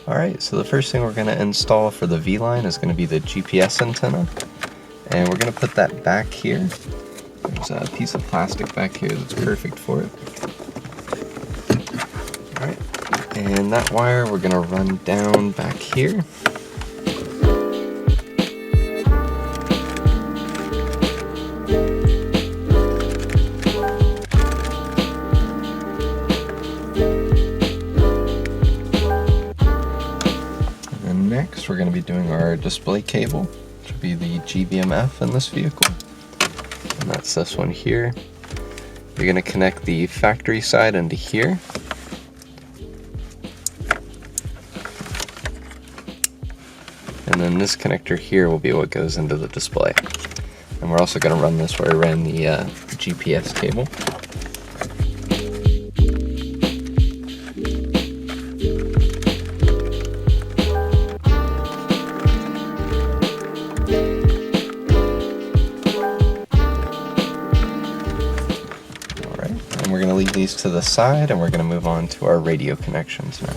Alright, so the first thing we're going to install for the V-Line is going to be the GPS antenna. And we're going to put that back here. There's a piece of plastic back here that's perfect for it. Alright, and that wire we're going to run down back here. Next, we're going to be doing our display cable, which will be the GBMF in this vehicle, and that's this one here. You're going to connect the factory side into here, and then this connector here will be what goes into the display. And we're also going to run this where I ran the GPS cable. We're going to leave these to the side, and we're going to move on to our radio connections now.